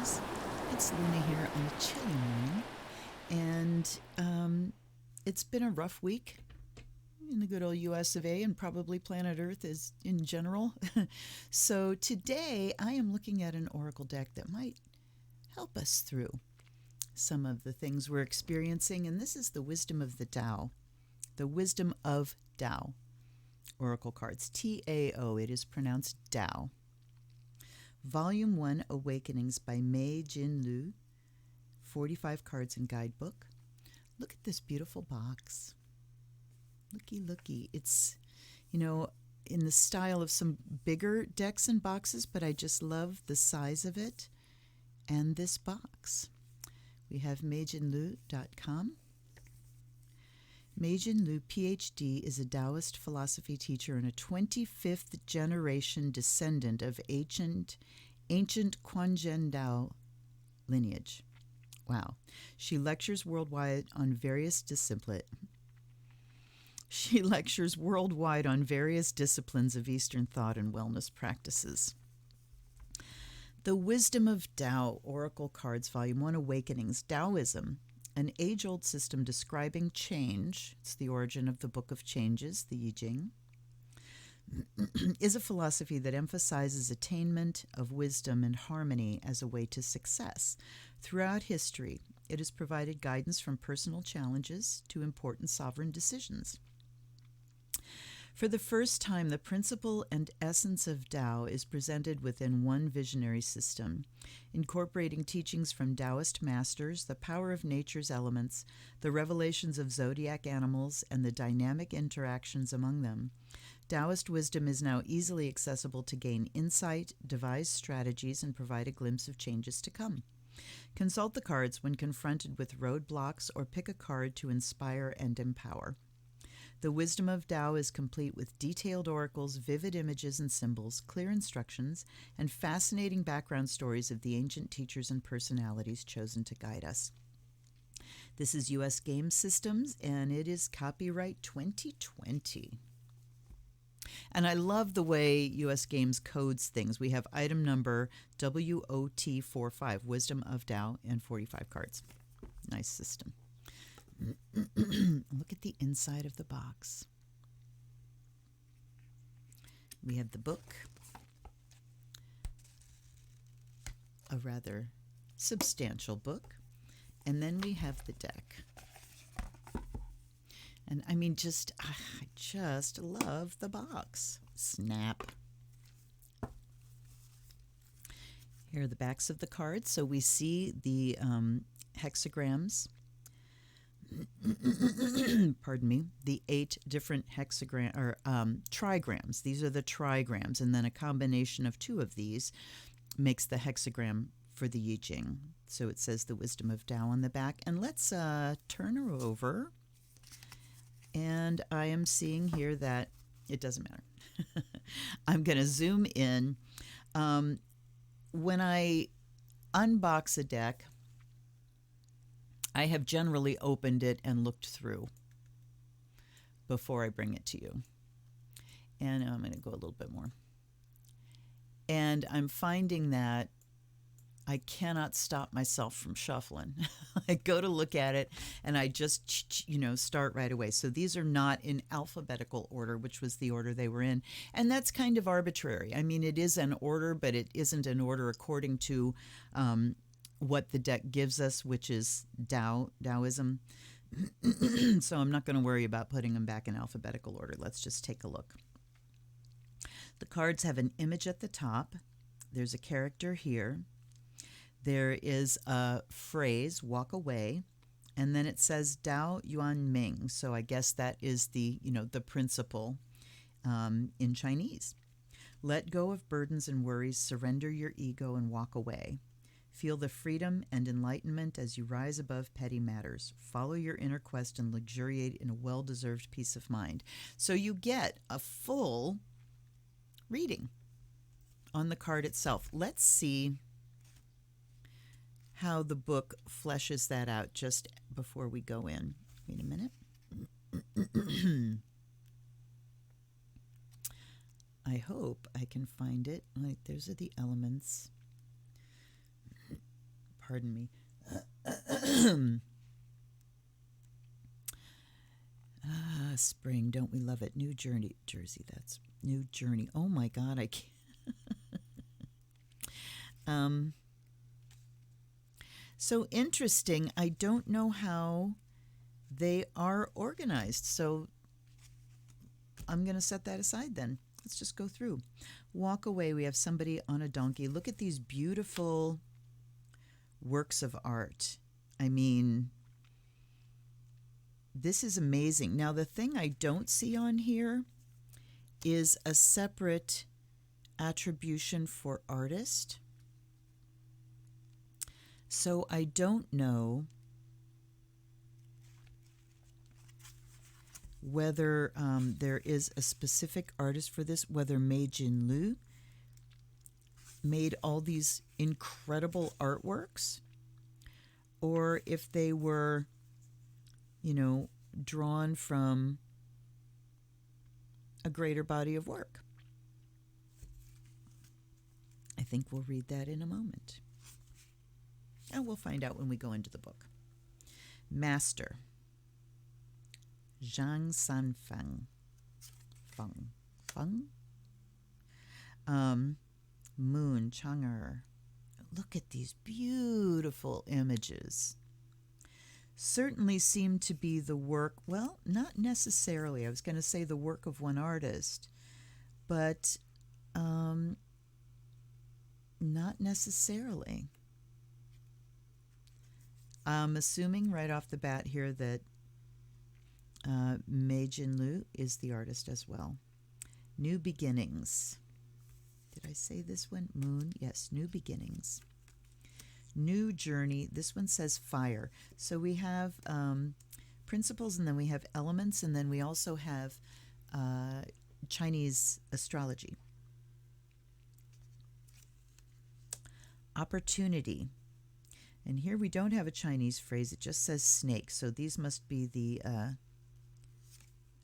Pisces. It's Luna here on a chilly morning, and it's been a rough week in the good old US of A and probably planet Earth is in general. So today I am looking at an oracle deck that might help us through some of the things we're experiencing, and this is the Wisdom of the Tao. The Wisdom of Tao oracle cards, Tao. It is pronounced Tao. Volume 1, Awakenings by Mei Jin Liu, 45 cards and guidebook. Look at this beautiful box. Looky. It's, in the style of some bigger decks and boxes, but I just love the size of it and this box. We have meijinliu.com. Mei Jin Liu, Ph.D., is a Taoist philosophy teacher and a 25th generation descendant of ancient Quanzhen Tao lineage. Wow. She lectures worldwide on various disciplines of Eastern thought and wellness practices. The Wisdom of Tao Oracle Cards, Volume 1, Awakenings. Taoism, an age-old system describing change, it's the origin of the Book of Changes, the I Ching, is a philosophy that emphasizes attainment of wisdom and harmony as a way to success. Throughout history, it has provided guidance from personal challenges to important sovereign decisions. For the first time, the principle and essence of Tao is presented within one visionary system, incorporating teachings from Taoist masters, the power of nature's elements, the revelations of zodiac animals, and the dynamic interactions among them. Taoist wisdom is now easily accessible to gain insight, devise strategies, and provide a glimpse of changes to come. Consult the cards when confronted with roadblocks or pick a card to inspire and empower. The Wisdom of Tao is complete with detailed oracles, vivid images and symbols, clear instructions, and fascinating background stories of the ancient teachers and personalities chosen to guide us. This is U.S. Game Systems, and it is copyright 2020. And I love the way U.S. Games codes things. We have item number WOT45, Wisdom of Tao, and 45 cards. Nice system. Look at the inside of the box. We have the book, a rather substantial book, and then we have the deck. And I mean, I just love the box. Snap. Here are the backs of the cards. So we see the hexagrams. Pardon me, the 8 different trigrams. These are the trigrams, and then a combination of 2 of these makes the hexagram for the I Ching. So it says the Wisdom of Tao on the back. And let's turn her over. And I am seeing here that it doesn't matter. I'm going to zoom in. When I unbox a deck, I have generally opened it and looked through before I bring it to you. And I'm going to go a little bit more. And I'm finding that I cannot stop myself from shuffling. I go to look at it and I just, start right away. So these are not in alphabetical order, which was the order they were in. And that's kind of arbitrary. I mean, it is an order, but it isn't an order according to what the deck gives us, which is Taoism. So I'm not going to worry about putting them back in alphabetical order. Let's just take a look. The cards have an image at the top. There's a character here. There is a phrase, walk away, and then it says Dao Yuan Ming. So I guess that is the principle in Chinese. Let go of burdens and worries, surrender your ego, and walk away. Feel the freedom and enlightenment as you rise above petty matters. Follow your inner quest and luxuriate in a well-deserved peace of mind. So you get a full reading on the card itself. Let's see how the book fleshes that out just before we go in. Wait a minute. I hope I can find it. Those are the elements. Pardon me. Spring, don't we love it? New Jersey, that's New Journey. Oh my God, I can't. So interesting. I don't know how they are organized. So I'm going to set that aside then. Let's just go through. Walk away. We have somebody on a donkey. Look at these beautiful works of art. I mean, this is amazing. Now, the thing I don't see on here is a separate attribution for artist. So I don't know whether there is a specific artist for this, whether Mei Jin Liu made all these incredible artworks, or if they were, drawn from a greater body of work. I think we'll read that in a moment. And we'll find out when we go into the book. Master. Zhang Sanfeng. Moon Chang'er. Look at these beautiful images. Certainly seem to be the work, well, not necessarily. I was going to say the work of one artist, but not necessarily. I'm assuming right off the bat here that Mei Jin Liu is the artist as well. New Beginnings. Did I say this one? Moon. Yes, New Beginnings. New Journey. This one says fire. So we have principles, and then we have elements, and then we also have Chinese astrology. Opportunity. And here we don't have a Chinese phrase. It just says snake. So these must be the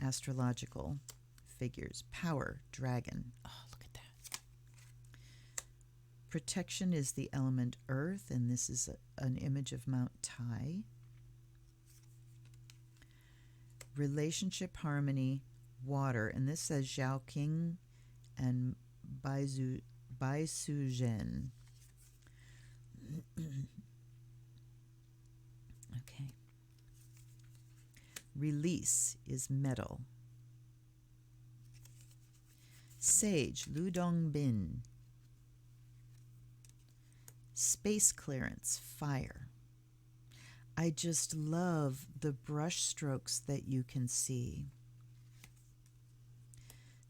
astrological figures. Power, dragon. Oh, look at that. Protection is the element earth, and this is an image of Mount Tai. Relationship, harmony, water, and this says Zhao Qing and Bai Su Zhen. Okay. Release is metal. Sage, Lu Dong Bin. Space clearance, fire. I just love the brush strokes that you can see.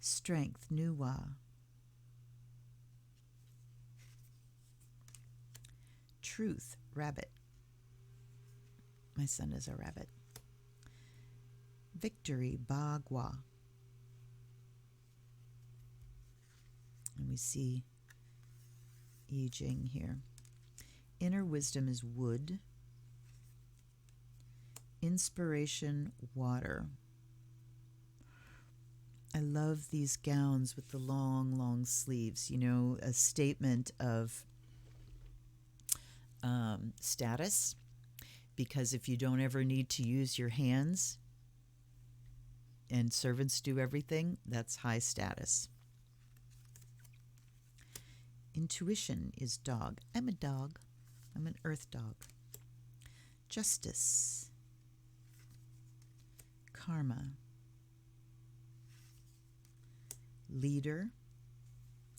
Strength, Nu Wa. Truth, rabbit. My son is a rabbit. Victory, Ba Gua. And we see I Ching here. Inner wisdom is wood. Inspiration, water. I love these gowns with the long, long sleeves. A statement of status. Because if you don't ever need to use your hands and servants do everything, that's high status. Intuition is dog. I'm a dog. I'm an earth dog. Justice. Karma. Leader.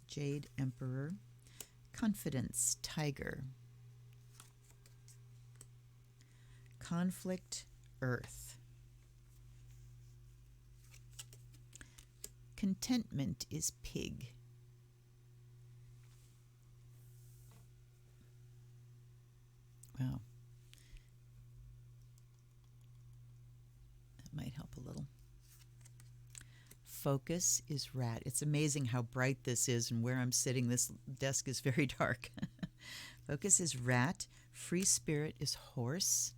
Jade Emperor. Confidence. Tiger. Conflict, earth. Contentment is pig. Wow. That might help a little. Focus is rat. It's amazing how bright this is, and where I'm sitting, this desk is very dark. Focus is rat. Free spirit is horse.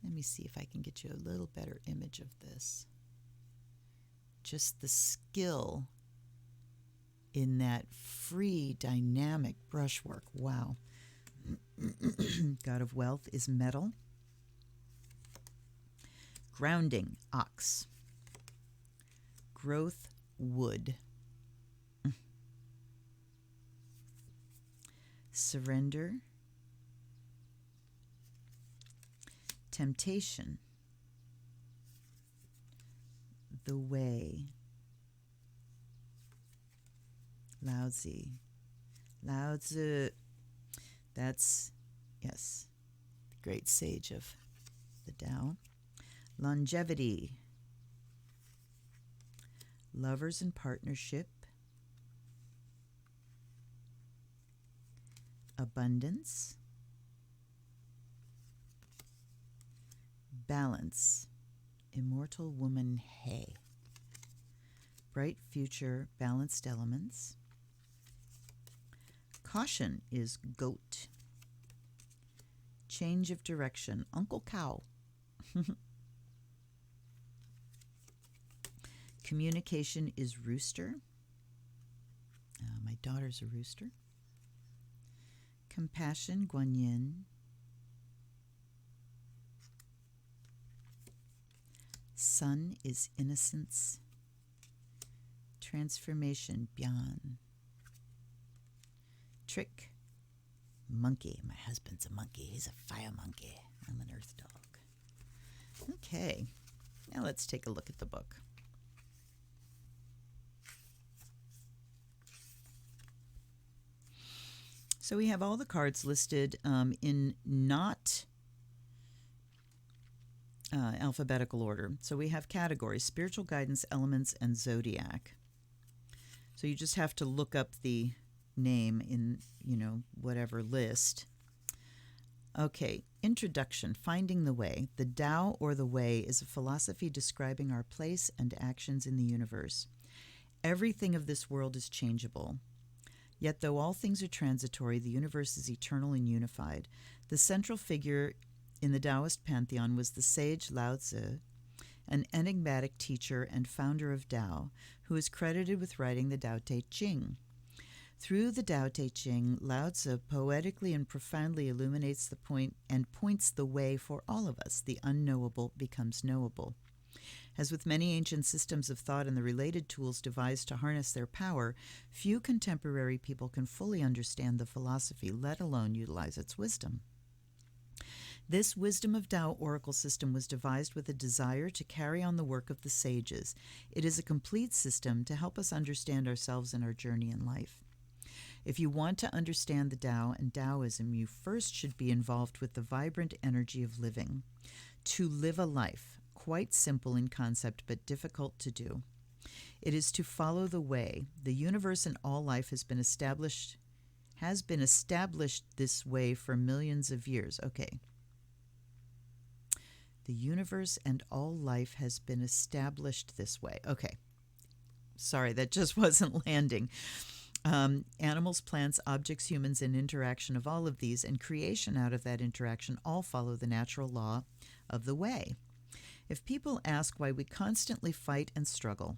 Let me see if I can get you a little better image of this. Just the skill in that free, dynamic brushwork. Wow. God of wealth is metal. Grounding, ox. Growth, wood. Surrender. Temptation. The way. Lao Tzu. Lao Tzu. That's, yes, the great sage of the Tao. Longevity. Lovers and partnership. Abundance. Balance. Immortal woman Hay. Bright future, balanced elements. Caution is goat. Change of direction, Uncle Cow. Communication is rooster. My daughter's a rooster. Compassion, Guanyin. Sun is innocence. Transformation, Bian. Trick, monkey. My husband's a monkey. He's a fire monkey. I'm an earth dog. Okay, now let's take a look at the book. So we have all the cards listed in not alphabetical order. So we have categories: spiritual guidance, elements, and zodiac. So you just have to look up the name in, whatever list. Okay, introduction, finding the way. The Tao, or the way, is a philosophy describing our place and actions in the universe. Everything of this world is changeable. Yet though all things are transitory, the universe is eternal and unified. The central figure in the Taoist pantheon was the sage Lao Tzu, an enigmatic teacher and founder of Tao, who is credited with writing the Tao Te Ching. Through the Tao Te Ching, Lao Tzu poetically and profoundly illuminates the point and points the way for all of us. The unknowable becomes knowable. As with many ancient systems of thought and the related tools devised to harness their power, few contemporary people can fully understand the philosophy, let alone utilize its wisdom. This Wisdom of Tao oracle system was devised with a desire to carry on the work of the sages. It is a complete system to help us understand ourselves and our journey in life. If you want to understand the Tao and Taoism, you first should be involved with the vibrant energy of living. To live a life, quite simple in concept but difficult to do. It is to follow the way. The universe and all life has been established this way for millions of years. Okay. The universe and all life has been established this way. Okay. Sorry, that just wasn't landing. Animals, plants, objects, humans, and interaction of all of these and creation out of that interaction all follow the natural law of the way. If people ask why we constantly fight and struggle,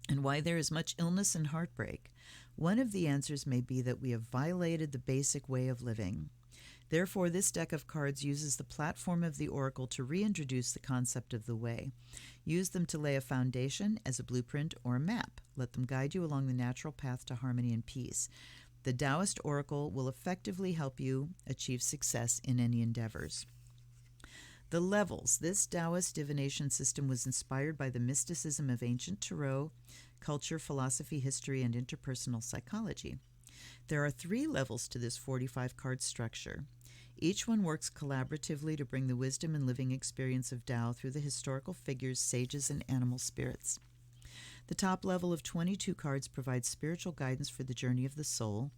and why there is much illness and heartbreak, one of the answers may be that we have violated the basic way of living. Therefore, this deck of cards uses the platform of the oracle to reintroduce the concept of the way. Use them to lay a foundation as a blueprint or a map. Let them guide you along the natural path to harmony and peace. The Taoist oracle will effectively help you achieve success in any endeavors. The levels. This Taoist divination system was inspired by the mysticism of ancient Tarot, culture, philosophy, history, and interpersonal psychology. There are 3 levels to this 45-card structure. Each one works collaboratively to bring the wisdom and living experience of Tao through the historical figures, sages, and animal spirits. The top level of 22 cards provides spiritual guidance for the journey of the soul.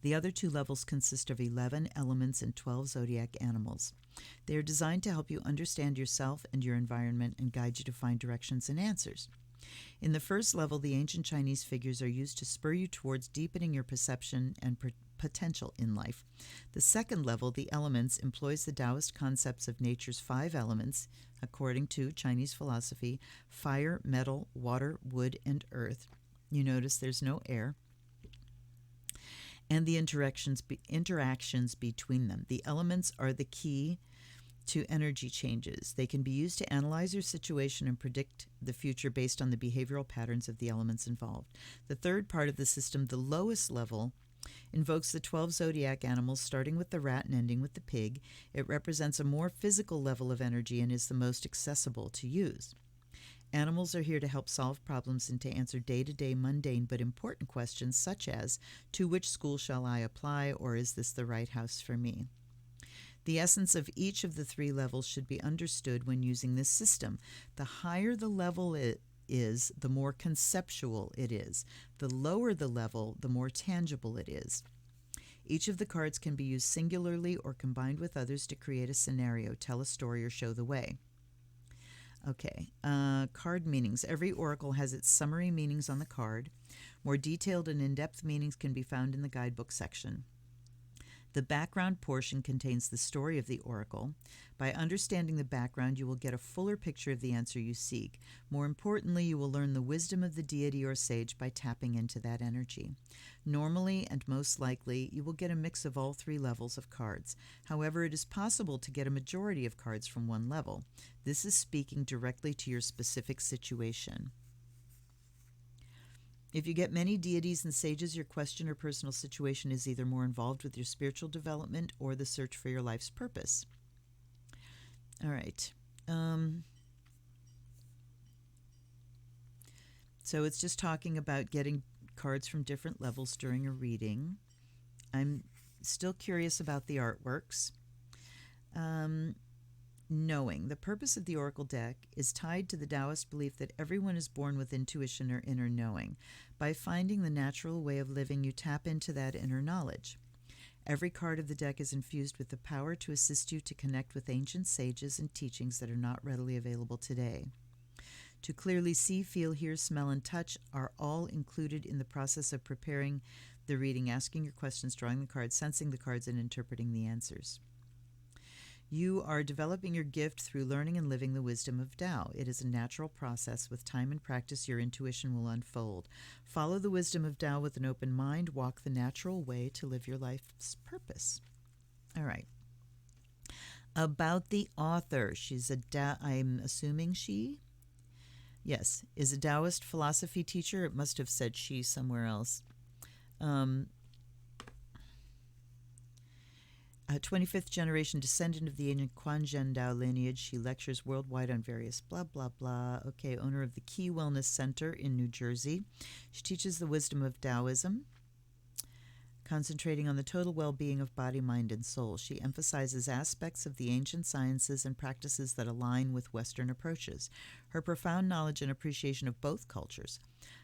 The other 2 levels consist of 11 elements and 12 zodiac animals. They are designed to help you understand yourself and your environment and guide you to find directions and answers. In the first level, the ancient Chinese figures are used to spur you towards deepening your perception and potential in life. The second level, the elements, employs the Taoist concepts of nature's 5 elements, according to Chinese philosophy: fire, metal, water, wood, and earth. You notice there's no air. and the interactions between them. The elements are the key to energy changes. They can be used to analyze your situation and predict the future based on the behavioral patterns of the elements involved. The third part of the system, the lowest level, invokes the 12 zodiac animals, starting with the rat and ending with the pig. It represents a more physical level of energy and is the most accessible to use. Animals are here to help solve problems and to answer day-to-day mundane but important questions such as, to which school shall I apply, or is this the right house for me? The essence of each of the three levels should be understood when using this system. The higher the level it is, the more conceptual it is. The lower the level, the more tangible it is. Each of the cards can be used singularly or combined with others to create a scenario, tell a story, or show the way. Okay, card meanings. Every oracle has its summary meanings on the card. More detailed and in-depth meanings can be found in the guidebook section. The background portion contains the story of the oracle. By understanding the background, you will get a fuller picture of the answer you seek. More importantly, you will learn the wisdom of the deity or sage by tapping into that energy. Normally, and most likely, you will get a mix of all three levels of cards. However, it is possible to get a majority of cards from one level. This is speaking directly to your specific situation. If you get many deities and sages, your question or personal situation is either more involved with your spiritual development or the search for your life's purpose. All right. So it's just talking about getting cards from different levels during a reading. I'm still curious about the artworks. Knowing. The purpose of the Oracle deck is tied to the Taoist belief that everyone is born with intuition or inner knowing. By finding the natural way of living, you tap into that inner knowledge. Every card of the deck is infused with the power to assist you to connect with ancient sages and teachings that are not readily available today. To clearly see, feel, hear, smell, and touch are all included in the process of preparing the reading, asking your questions, drawing the cards, sensing the cards, and interpreting the answers. You are developing your gift through learning and living the wisdom of Tao. It is a natural process. With time and practice, your intuition will unfold. Follow the wisdom of Tao with an open mind. Walk the natural way to live your life's purpose. All right. About the author. She's I'm assuming she? Yes. Is a Taoist philosophy teacher. It must have said she somewhere else. 25th generation descendant of the ancient Quanzhen Dao lineage. She lectures worldwide on various blah, blah, blah. Okay, owner of the Key Wellness Center in New Jersey. She teaches the wisdom of Taoism, concentrating on the total well-being of body, mind, and soul. She emphasizes aspects of the ancient sciences and practices that align with Western approaches. Her profound knowledge and appreciation of both cultures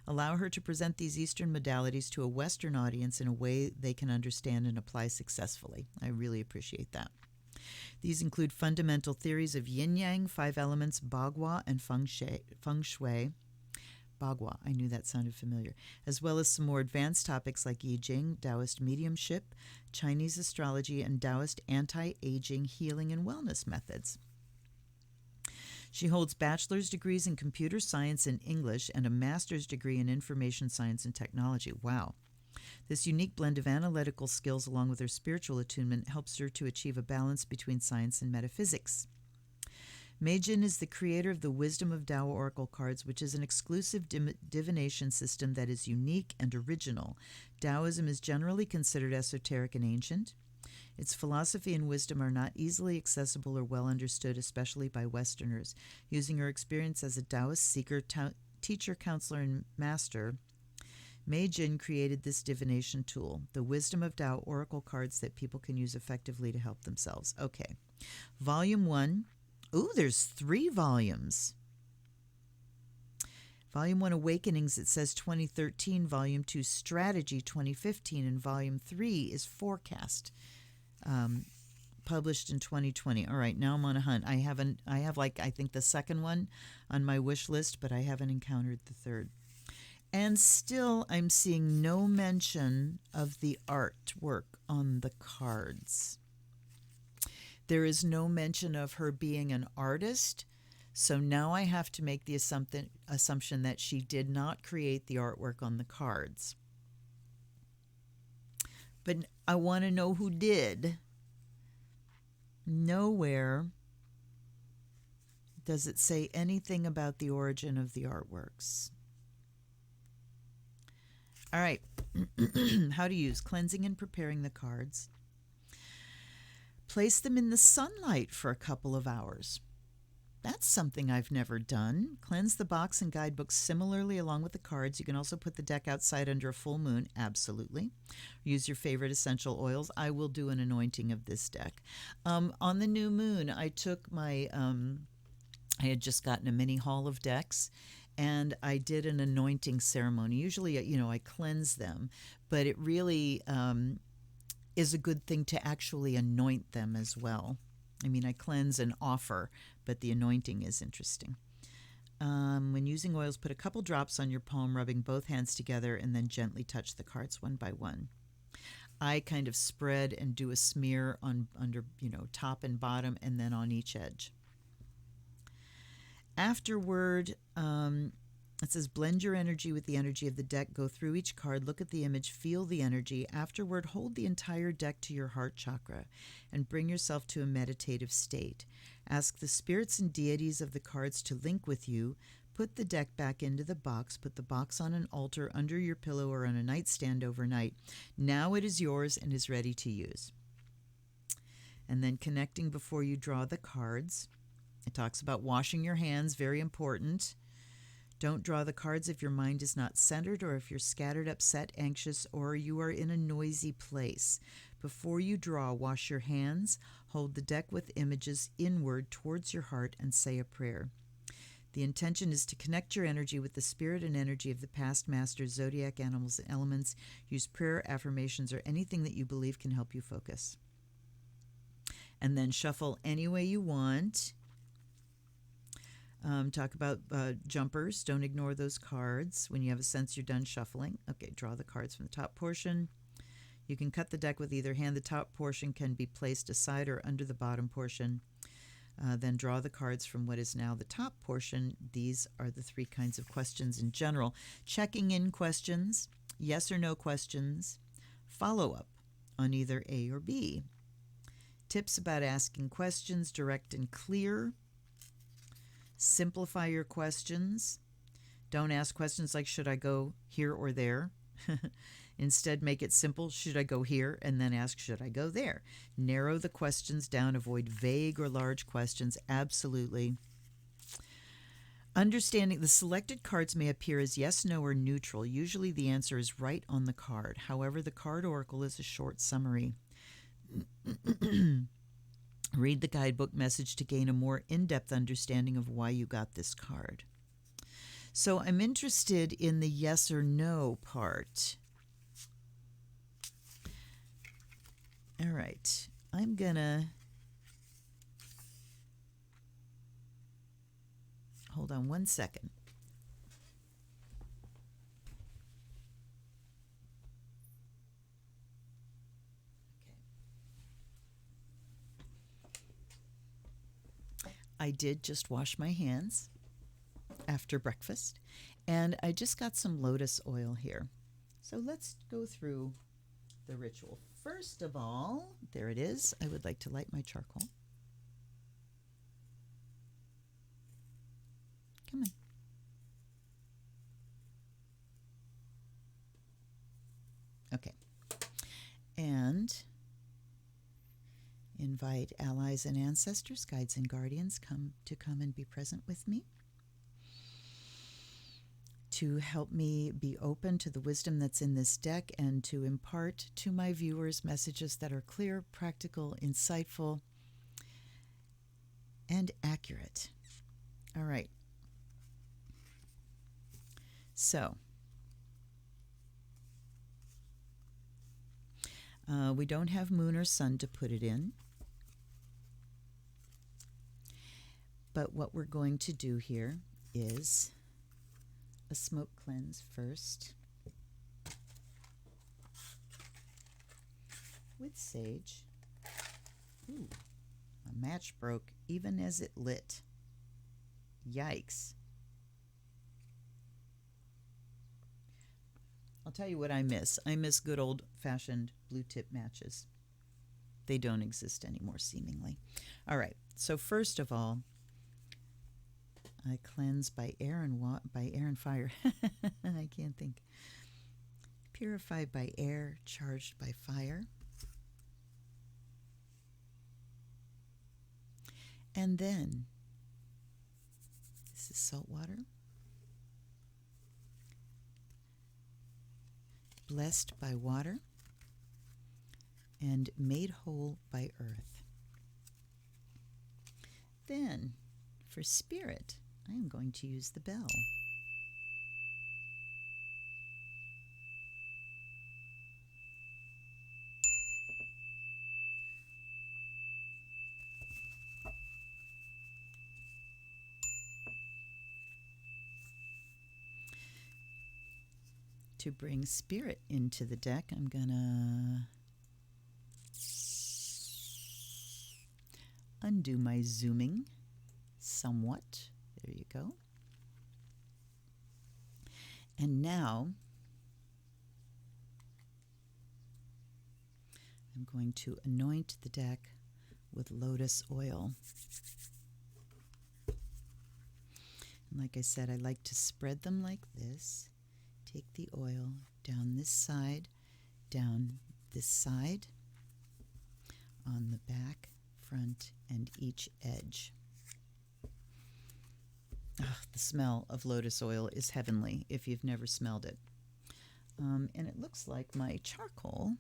allow her to present these Eastern modalities to a Western audience in a way they can understand and apply successfully. I really appreciate that. These include fundamental theories of yin-yang, 5 elements, bagua, and feng shui. Bagua, I knew that sounded familiar, as well as some more advanced topics like I Ching, Taoist mediumship, Chinese astrology, and Taoist anti-aging, healing, and wellness methods. She holds bachelor's degrees in computer science and English and a master's degree in information science and technology. Wow. This unique blend of analytical skills along with her spiritual attunement helps her to achieve a balance between science and metaphysics. Meijin is the creator of the Wisdom of Tao Oracle cards, which is an exclusive divination system that is unique and original. Taoism is generally considered esoteric and ancient. Its philosophy and wisdom are not easily accessible or well understood, especially by Westerners. Using her experience as a Taoist seeker, teacher, counselor, and master, Meijin created this divination tool, the Wisdom of Tao Oracle cards that people can use effectively to help themselves. Okay. Volume 1. Ooh, there's 3 volumes. Volume 1, Awakenings, it says 2013. Volume 2, Strategy, 2015. And Volume 3 is Forecast, published in 2020. All right, now I'm on a hunt. I have I think the second one on my wish list, but I haven't encountered the third. And still, I'm seeing no mention of the artwork on the cards. There is no mention of her being an artist, so now I have to make the assumption that she did not create the artwork on the cards. But I want to know who did. Nowhere does it say anything about the origin of the artworks. All right. How to use cleansing and preparing the cards. Place them in the sunlight for a couple of hours. That's something I've never done. Cleanse the box and guidebooks similarly along with the cards. You can also put the deck outside under a full moon. Absolutely. Use your favorite essential oils. I will do an anointing of this deck. On the new moon, I took my, I had just gotten a mini haul of decks, and I did an anointing ceremony. Usually, I cleanse them, but it really is a good thing to actually anoint them as well. I mean, I cleanse and offer, but the anointing is interesting. When using oils, put a couple drops on your palm, rubbing both hands together, and then gently touch the cards one by one. I kind of spread and do a smear on under, top and bottom, and then on each edge. Afterward, it says blend your energy with the energy of the deck. Go through each card, look at the image, feel the energy. Afterward, hold the entire deck to your heart chakra and bring yourself to a meditative state. Ask the spirits and deities of the cards to link with you. Put the deck back into the box. Put the box on an altar, under your pillow, or on a nightstand overnight. Now it is yours and is ready to use. And then connecting before you draw the cards. It talks about washing your hands, very important. Don't draw the cards if your mind is not centered, or if you're scattered, upset, anxious, or you are in a noisy place. Before you draw, wash your hands, hold the deck with images inward towards your heart, and say a prayer. The intention is to connect your energy with the spirit and energy of the past masters, zodiac animals, and elements. Use prayer, affirmations, or anything that you believe can help you focus. And then shuffle any way you want. Talk about jumpers. Don't ignore those cards. When you have a sense you're done shuffling. Okay, draw the cards from the top portion. You can cut the deck with either hand. The top portion can be placed aside or under the bottom portion. Then draw the cards from what is now the top portion. These are the three kinds of questions in general. Checking in questions, yes or no questions, follow-up on either A or B. Tips about asking questions, direct and clear. Simplify your questions. Don't ask questions like, should I go here or there? Instead, make it simple. Should I go here? And then ask, should I go there? Narrow the questions down. Avoid vague or large questions. Absolutely. Understanding the selected cards may appear as yes, no, or neutral. Usually the answer is right on the card. However, the card oracle is a short summary. Read the guidebook message to gain a more in-depth understanding of why you got this card. So I'm interested in the yes or no part. All right, I'm gonna hold on one second. I did just wash my hands after breakfast, and I just got some lotus oil here. So let's go through the ritual. First of all, there it is. I would like to light my charcoal. Come on. Okay. And invite allies and ancestors, guides and guardians come and be present with me to help me be open to the wisdom that's in this deck and to impart to my viewers messages that are clear, practical, insightful, and accurate. All right. So, we don't have moon or sun to put it in. But what we're going to do here is a smoke cleanse first with sage. Ooh, a match broke even as it lit. Yikes. I'll tell you what I miss. I miss good old-fashioned blue tip matches. They don't exist anymore, seemingly. All right, so first of all, I cleanse by air and fire. I can't think. Purified by air, charged by fire. And then, this is salt water. Blessed by water and made whole by earth. Then, for spirit, I am going to use the bell. To bring spirit into the deck, I'm gonna undo my zooming somewhat. There you go. And now I'm going to anoint the deck with lotus oil. And like I said, I like to spread them like this. Take the oil down this side, on the back, front, and each edge. The smell of lotus oil is heavenly if you've never smelled it. And it looks like my charcoal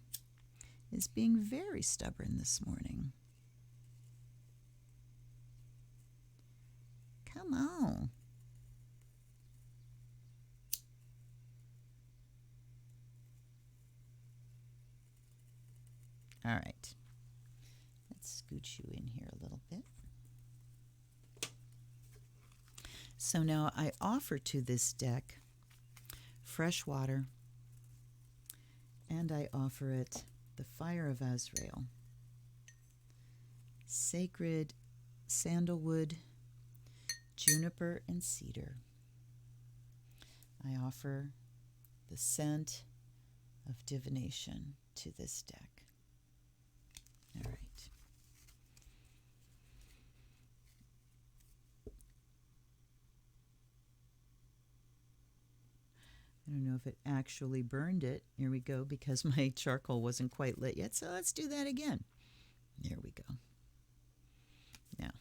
is being very stubborn this morning. Come on. All right. Let's scooch you in here a little bit. So now I offer to this deck fresh water, and I offer it the fire of Azrael, sacred sandalwood, juniper, and cedar. I offer the scent of divination to this deck. All right. I don't know if it actually burned it. Here we go, because my charcoal wasn't quite lit yet. So let's do that again. There we go. Now,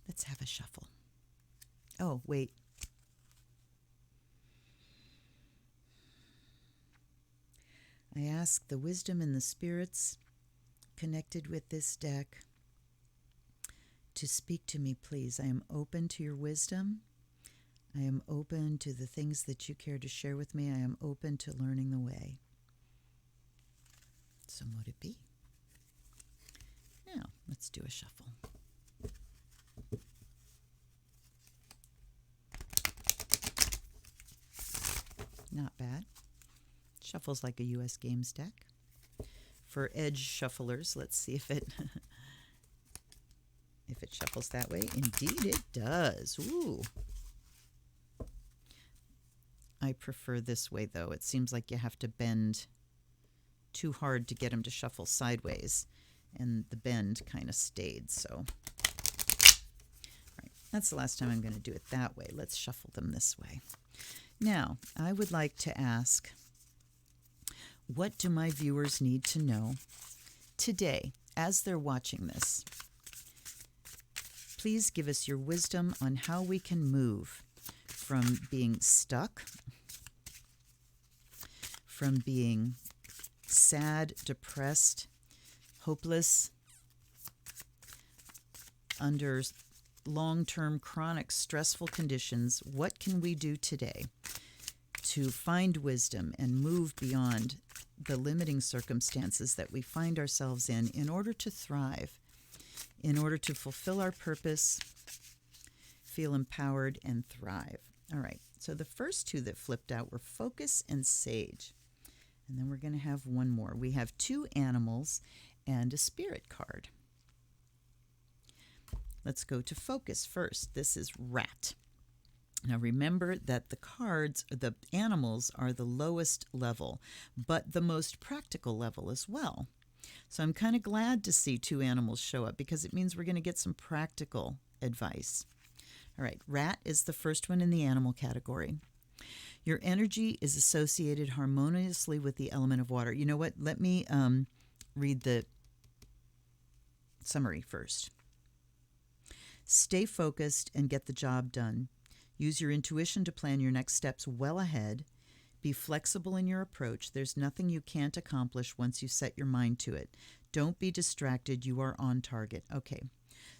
let's have a shuffle. Oh, wait. I ask the wisdom and the spirits connected with this deck to speak to me, please. I am open to your wisdom. I am open to the things that you care to share with me. I am open to learning the way. So mote it be. Now, let's do a shuffle. Not bad. Shuffles like a U.S. Games deck. For edge shufflers, let's see if it if it shuffles that way. Indeed it does. Ooh. I prefer this way, though. It seems like you have to bend too hard to get them to shuffle sideways, and the bend kind of stayed, so. All right, that's the last time I'm going to do it that way. Let's shuffle them this way. Now, I would like to ask, what do my viewers need to know today as they're watching this? Please give us your wisdom on how we can move from being stuck, from being sad, depressed, hopeless, under long-term chronic stressful conditions. What can we do today to find wisdom and move beyond the limiting circumstances that we find ourselves in order to thrive, in order to fulfill our purpose, feel empowered, and thrive? All right, so the first two that flipped out were Focus and Sage. And then we're going to have one more. We have two animals and a spirit card. Let's go to Focus first. This is Rat. Now remember that the animals are the lowest level, but the most practical level as well. So I'm kind of glad to see 2 animals show up because it means we're going to get some practical advice. All right, rat is the first one in the animal category. Your energy is associated harmoniously with the element of water. You know what? Let me read the summary first. Stay focused and get the job done. Use your intuition to plan your next steps well ahead. Be flexible in your approach. There's nothing you can't accomplish once you set your mind to it. Don't be distracted. You are on target. Okay.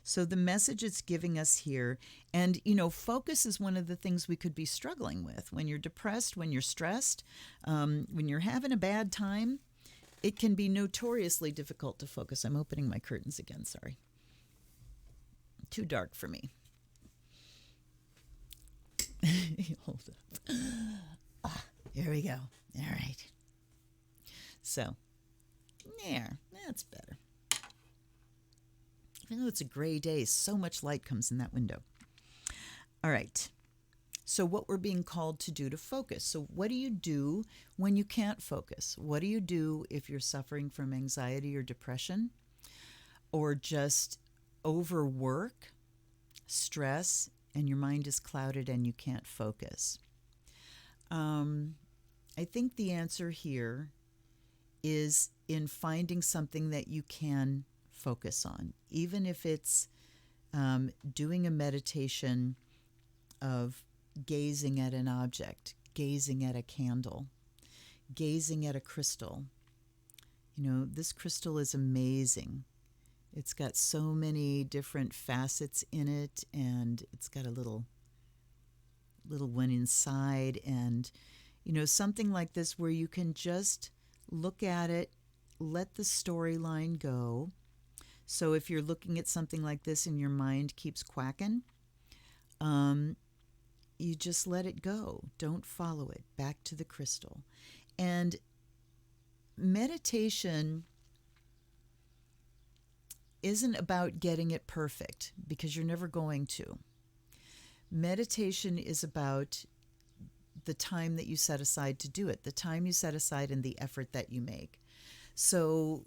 So the message it's giving us here, and focus is one of the things we could be struggling with. When you're depressed, when you're stressed, when you're having a bad time, it can be notoriously difficult to focus. I'm opening my curtains again, sorry. Too dark for me. Hold up. Here we go. All right. So, there, that's better. Even though it's a gray day, so much light comes in that window. All right. So what we're being called to do to focus. So what do you do when you can't focus? What do you do if you're suffering from anxiety or depression, or just overwork, stress, and your mind is clouded and you can't focus? I think the answer here is in finding something that you can focus on, even if it's doing a meditation of gazing at an object, gazing at a candle, gazing at a crystal. This crystal is amazing. It's got so many different facets in it, and it's got a little one inside, and something like this where you can just look at it, let the storyline go. So if you're looking at something like this and your mind keeps quacking, you just let it go. Don't follow it. Back to the crystal. And meditation isn't about getting it perfect, because you're never going to. Meditation is about the time that you set aside to do it, the time you set aside and the effort that you make. So,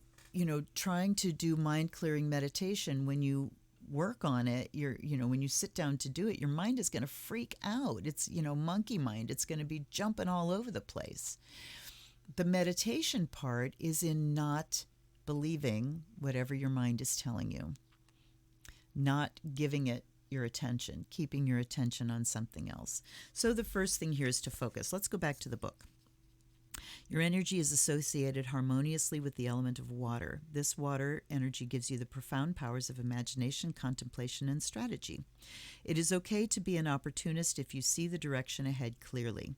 trying to do mind-clearing meditation, when you work on it, when you sit down to do it, your mind is going to freak out. It's, monkey mind. It's going to be jumping all over the place. The meditation part is in not believing whatever your mind is telling you, not giving it your attention, keeping your attention on something else. So the first thing here is to focus. Let's go back to the book. Your energy is associated harmoniously with the element of water. This water energy gives you the profound powers of imagination, contemplation, and strategy. It is okay to be an opportunist if you see the direction ahead clearly.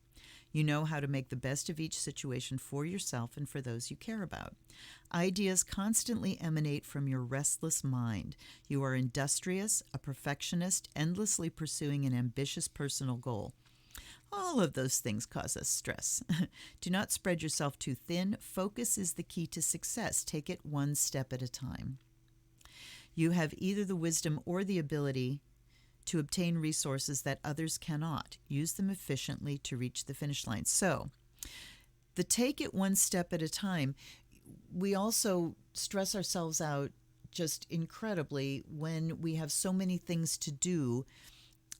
You know how to make the best of each situation for yourself and for those you care about. Ideas constantly emanate from your restless mind. You are industrious, a perfectionist, endlessly pursuing an ambitious personal goal. All of those things cause us stress. Do not spread yourself too thin. Focus is the key to success. Take it one step at a time. You have either the wisdom or the ability to obtain resources that others cannot. Use them efficiently to reach the finish line. So, the take it one step at a time, we also stress ourselves out just incredibly when we have so many things to do,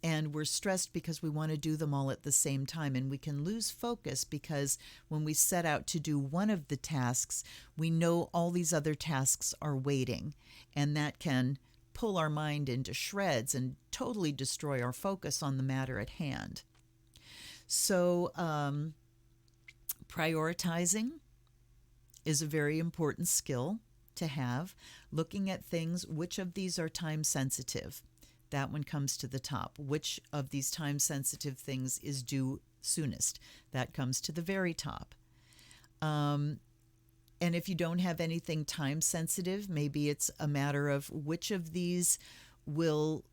and we're stressed because we want to do them all at the same time. And we can lose focus because when we set out to do one of the tasks, we know all these other tasks are waiting. And that can pull our mind into shreds and totally destroy our focus on the matter at hand. So prioritizing is a very important skill to have. Looking at things, which of these are time sensitive? That one comes to the top. Which of these time-sensitive things is due soonest? That comes to the very top. And if you don't have anything time-sensitive, maybe it's a matter of which of these will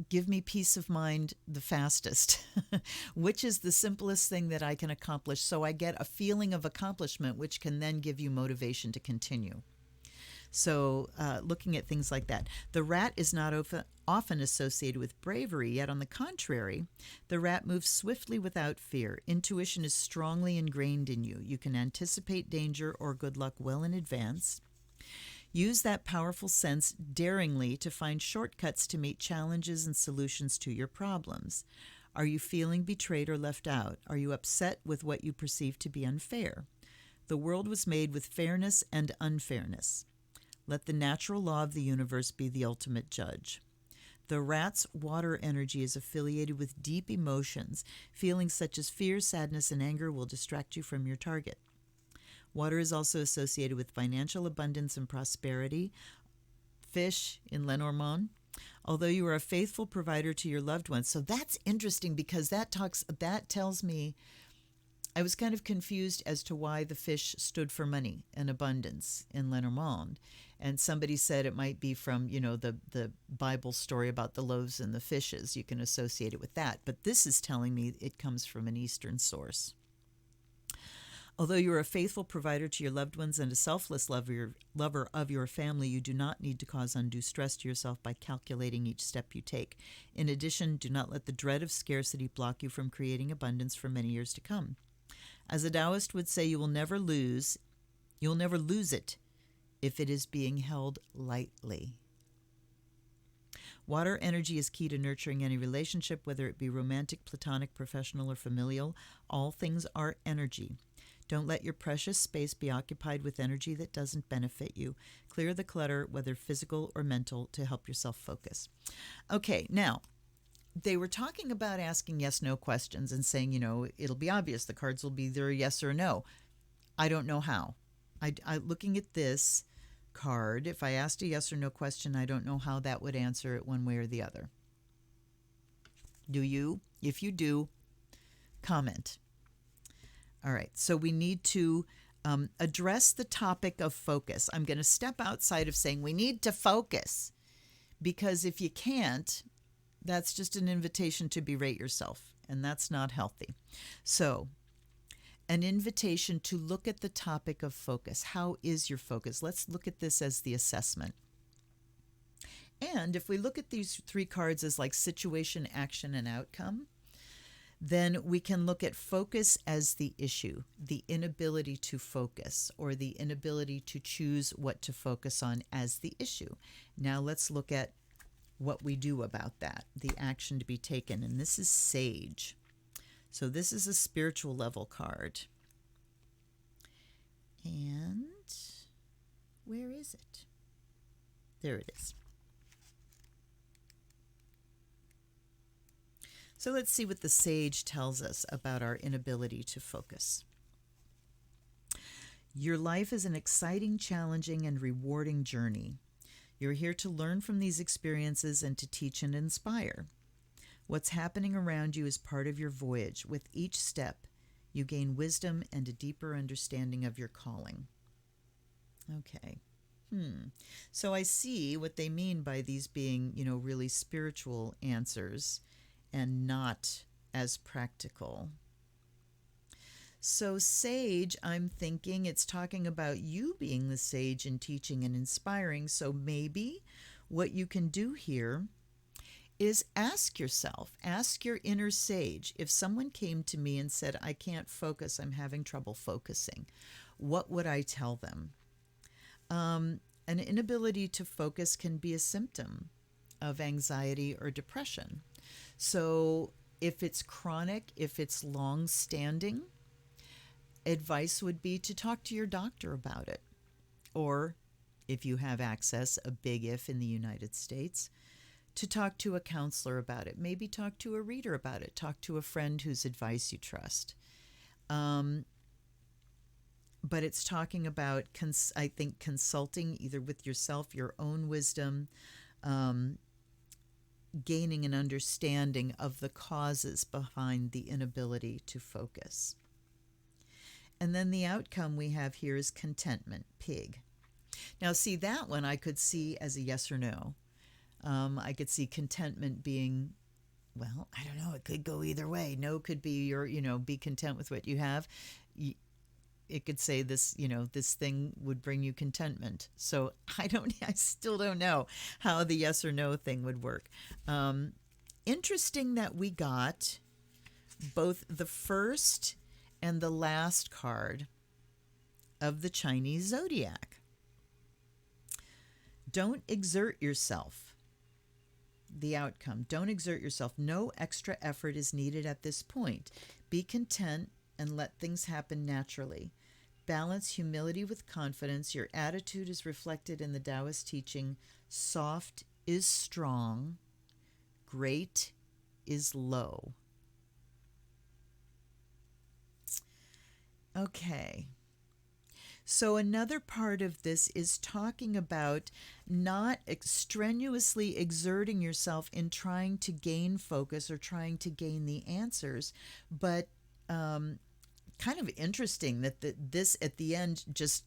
give me peace of mind the fastest. Which is the simplest thing that I can accomplish, so I get a feeling of accomplishment, which can then give you motivation to continue. So looking at things like that. The rat is not often associated with bravery, yet on the contrary, the rat moves swiftly without fear. Intuition is strongly ingrained in you. You can anticipate danger or good luck well in advance. Use that powerful sense daringly to find shortcuts to meet challenges and solutions to your problems. Are you feeling betrayed or left out? Are you upset with what you perceive to be unfair? The world was made with fairness and unfairness. Let the natural law of the universe be the ultimate judge. The rat's water energy is affiliated with deep emotions. Feelings such as fear, sadness, and anger will distract you from your target. Water is also associated with financial abundance and prosperity. Fish in Lenormand. Although you are a faithful provider to your loved ones. So that's interesting because that tells me, I was kind of confused as to why the fish stood for money and abundance in Lenormand. And somebody said it might be from, the Bible story about the loaves and the fishes. You can associate it with that. But this is telling me it comes from an Eastern source. Although you are a faithful provider to your loved ones and a selfless lover of your family, you do not need to cause undue stress to yourself by calculating each step you take. In addition, do not let the dread of scarcity block you from creating abundance for many years to come. As a Taoist would say, you'll never lose it if it is being held lightly. Water energy is key to nurturing any relationship, whether it be romantic, platonic, professional, or familial. All things are energy. Don't let your precious space be occupied with energy that doesn't benefit you. Clear the clutter, whether physical or mental, to help yourself focus. Okay, now, they were talking about asking yes-no questions and saying, it'll be obvious. The cards will be either yes or no. I don't know how. Looking at this card, if I asked a yes or no question, I don't know how that would answer it one way or the other. Do you? If you do, comment. All right, so we need to address the topic of focus. I'm going to step outside of saying we need to focus, because if you can't, that's just an invitation to berate yourself, and that's not healthy. So, an invitation to look at the topic of focus. How is your focus? Let's look at this as the assessment. And if we look at these three cards as like situation, action, and outcome, then we can look at focus as the issue, the inability to focus, or the inability to choose what to focus on as the issue. Now let's look at what we do about that, the action to be taken. And this is Sage. So this is a spiritual level card. And where is it? There it is. So let's see what the Sage tells us about our inability to focus. Your life is an exciting, challenging, and rewarding journey. You're here to learn from these experiences and to teach and inspire. What's happening around you is part of your voyage. With each step, you gain wisdom and a deeper understanding of your calling. Okay. So I see what they mean by these being, really spiritual answers and not as practical. So sage, I'm thinking it's talking about you being the sage and teaching and inspiring. So maybe what you can do here is ask yourself, ask your inner sage, if someone came to me and said, I can't focus, I'm having trouble focusing, what would I tell them? An inability to focus can be a symptom of anxiety or depression. So if it's chronic, if it's long-standing, advice would be to talk to your doctor about it. Or if you have access, a big if in the United States, to talk to a counselor about it. Maybe talk to a reader about it. Talk to a friend whose advice you trust. But it's talking about, I think, consulting either with yourself, your own wisdom, gaining an understanding of the causes behind the inability to focus. And then the outcome we have here is contentment, pig. Now, see, that one I could see as a yes or no. I could see contentment being, well, I don't know, it could go either way. No could be your, be content with what you have. it could say this, this thing would bring you contentment. So I still don't know how the yes or no thing would work. Interesting that we got both the first and the last card of the Chinese zodiac. Don't exert yourself. The outcome. Don't exert yourself. No extra effort is needed at this point. Be content and let things happen naturally. Balance humility with confidence. Your attitude is reflected in the Taoist teaching. Soft is strong. Great is low. Okay. So another part of this is talking about not strenuously exerting yourself in trying to gain focus or trying to gain the answers, but kind of interesting that this at the end just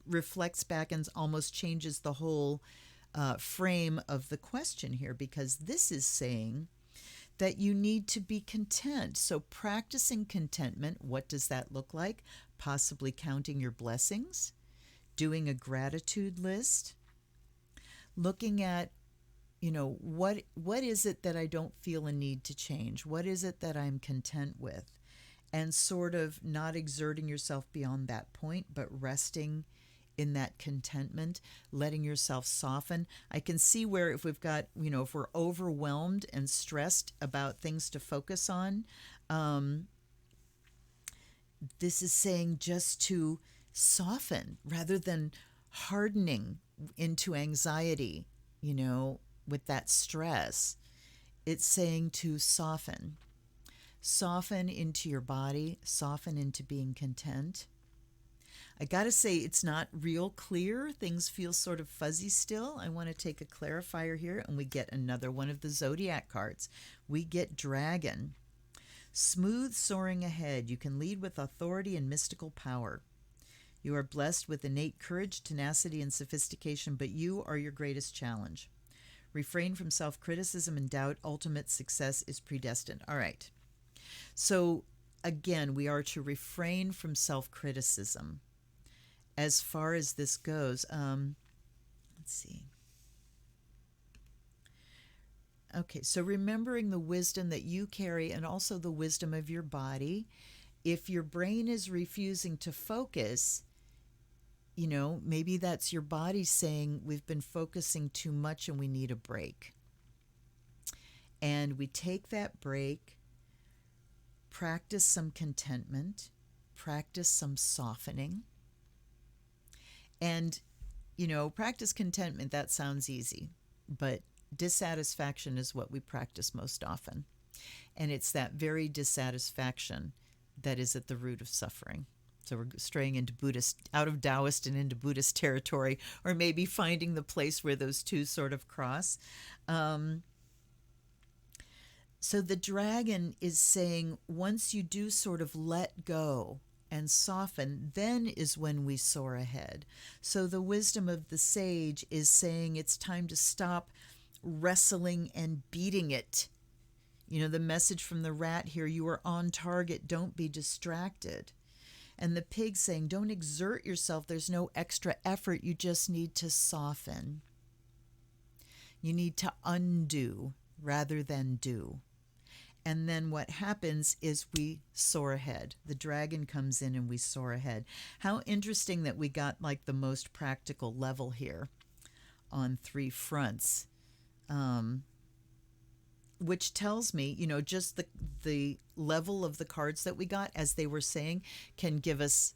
reflects back and almost changes the whole frame of the question here, because this is saying that you need to be content. So practicing contentment, what does that look like? Possibly counting your blessings, doing a gratitude list, looking at, what is it that I don't feel a need to change? What is it that I'm content with? And sort of not exerting yourself beyond that point, but resting in that contentment, letting yourself soften. I can see where if we've got, if we're overwhelmed and stressed about things to focus on, this is saying just to soften rather than hardening into anxiety, with that stress. It's saying to soften. Soften into your body, soften into being content. I got to say, it's not real clear. Things feel sort of fuzzy still. I want to take a clarifier here, and we get another one of the zodiac cards. We get Dragon. Smooth soaring ahead, you can lead with authority and mystical power. You are blessed with innate courage, tenacity, and sophistication, but you are your greatest challenge. Refrain from self-criticism and doubt. Ultimate success is predestined. All right. So, again, we are to refrain from self-criticism. As far as this goes, let's see. Okay, so remembering the wisdom that you carry and also the wisdom of your body. If your brain is refusing to focus, maybe that's your body saying we've been focusing too much and we need a break. And we take that break, practice some contentment, practice some softening. And, practice contentment, that sounds easy, but dissatisfaction is what we practice most often. And it's that very dissatisfaction that is at the root of suffering. So we're straying into out of Taoist and into Buddhist territory, or maybe finding the place where those two sort of cross. So the Dragon is saying once you do sort of let go and soften, then is when we soar ahead. So the wisdom of the sage is saying it's time to stop wrestling and beating it. The message from the rat here, you are on target, don't be distracted. And the pig saying, don't exert yourself, there's no extra effort, you just need to soften. You need to undo rather than do. And then what happens is we soar ahead. The Dragon comes in and we soar ahead. How interesting that we got like the most practical level here on 3 fronts, which tells me, just the level of the cards that we got, as they were saying, can give us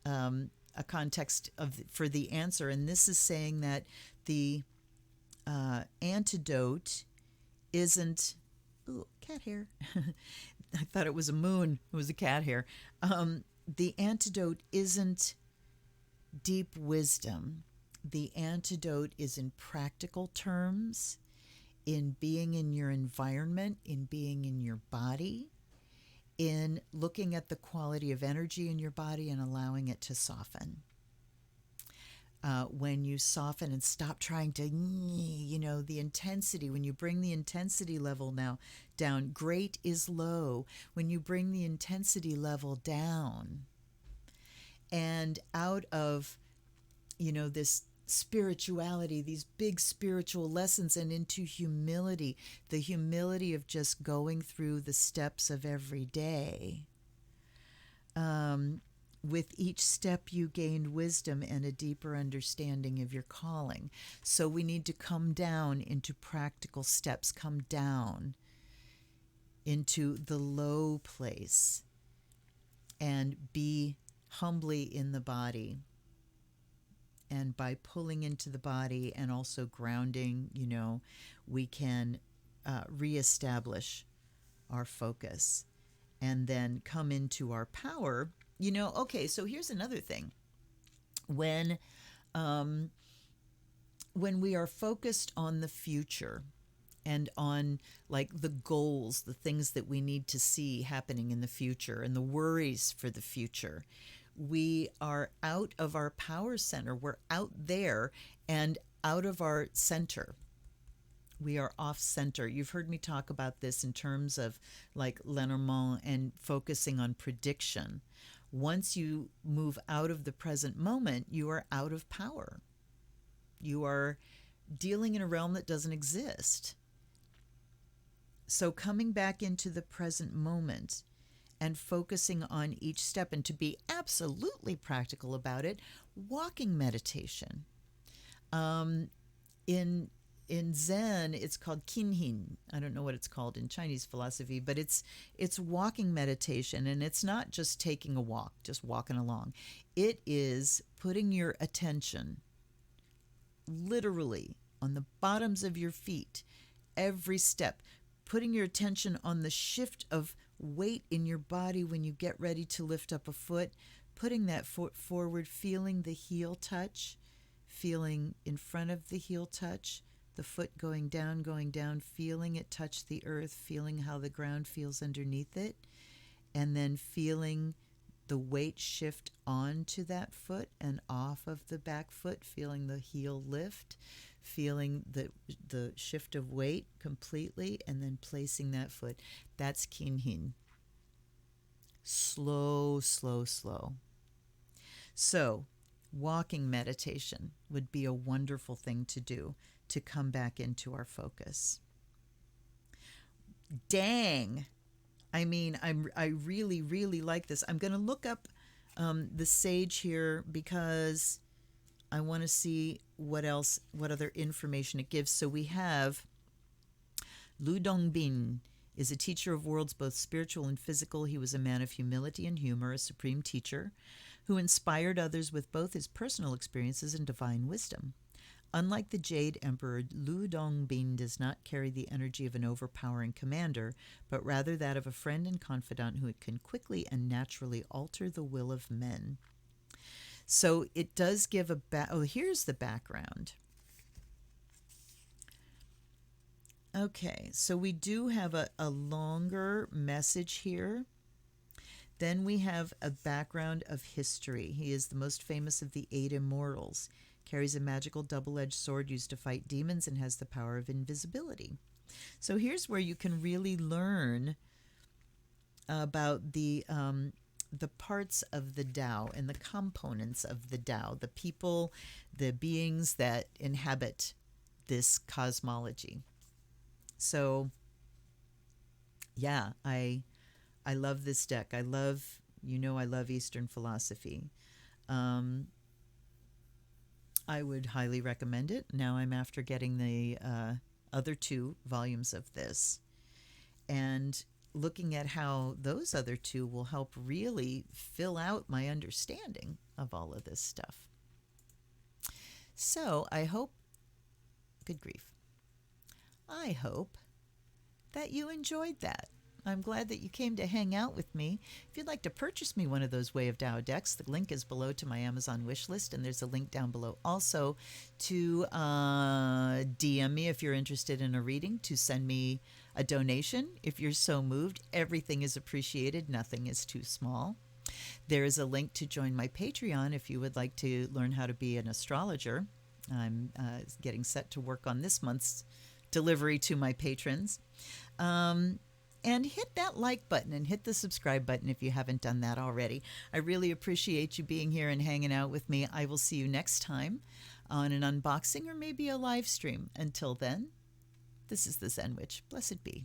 a context for the answer. And this is saying that the antidote isn't... Ooh, cat hair. I thought it was a moon. It was a cat hair. The antidote isn't deep wisdom. The antidote is in practical terms, in being in your environment, in being in your body, in looking at the quality of energy in your body and allowing it to soften. When you soften and stop trying to, the intensity, when you bring the intensity level now down, great is low. When you bring the intensity level down and out of, this spirituality, these big spiritual lessons, and into humility, the humility of just going through the steps of every day. With each step, you gain wisdom and a deeper understanding of your calling. So we need to come down into practical steps, come down into the low place, and be humbly in the body. And by pulling into the body and also grounding, we can reestablish our focus and then come into our power. Okay, so here's another thing. When we are focused on the future and on like the goals, the things that we need to see happening in the future and the worries for the future, we are out of our power center. We're out there and out of our center. We are off center. You've heard me talk about this in terms of like Lenormand and focusing on prediction. Once you move out of the present moment, you are out of power. You are dealing in a realm that doesn't exist. So coming back into the present moment and focusing on each step, and to be absolutely practical about it, walking meditation. In Zen, it's called kinhin. I don't know what it's called in Chinese philosophy, but it's walking meditation, and it's not just taking a walk, just walking along. It is putting your attention literally on the bottoms of your feet, every step, putting your attention on the shift of weight in your body when you get ready to lift up a foot, putting that foot forward, feeling the heel touch, feeling in front of the heel touch, the foot going down, feeling it touch the earth, feeling how the ground feels underneath it, and then feeling the weight shift onto that foot and off of the back foot, feeling the heel lift, feeling the shift of weight completely, and then placing that foot. That's kinhin. Slow, slow, slow. So walking meditation would be a wonderful thing to do to come back into our focus. Dang. I mean, I really, really like this. I'm going to look up the sage here because I want to see what other information it gives. So we have Lu Dongbin is a teacher of worlds both spiritual and physical. He was a man of humility and humor, a supreme teacher who inspired others with both his personal experiences and divine wisdom. Unlike the Jade Emperor, Lu Dongbin does not carry the energy of an overpowering commander, but rather that of a friend and confidant who can quickly and naturally alter the will of men. So it does give here's the background. Okay, so we do have a longer message here. Then we have a background of history. He is the most famous of the 8 immortals, carries a magical double-edged sword used to fight demons, and has the power of invisibility. So here's where you can really learn about the parts of the Tao and the components of the Tao, the people, the beings that inhabit this cosmology. So, yeah, I love this deck. I love Eastern philosophy. I would highly recommend it. Now I'm after getting the other 2 volumes of this and looking at how those other 2 will help really fill out my understanding of all of this stuff. So I hope, good grief, I hope that you enjoyed that. I'm glad that you came to hang out with me. If you'd like to purchase me one of those Way of Tao decks, the link is below to my Amazon wish list, and there's a link down below also to DM me if you're interested in a reading, to send me a donation if you're so moved. Everything is appreciated. Nothing is too small. There is a link to join my Patreon if you would like to learn how to be an astrologer. I'm getting set to work on this month's delivery to my patrons. And hit that like button and hit the subscribe button if you haven't done that already. I really appreciate you being here and hanging out with me. I will see you next time on an unboxing or maybe a live stream. Until then, this is the Zen Witch. Blessed be.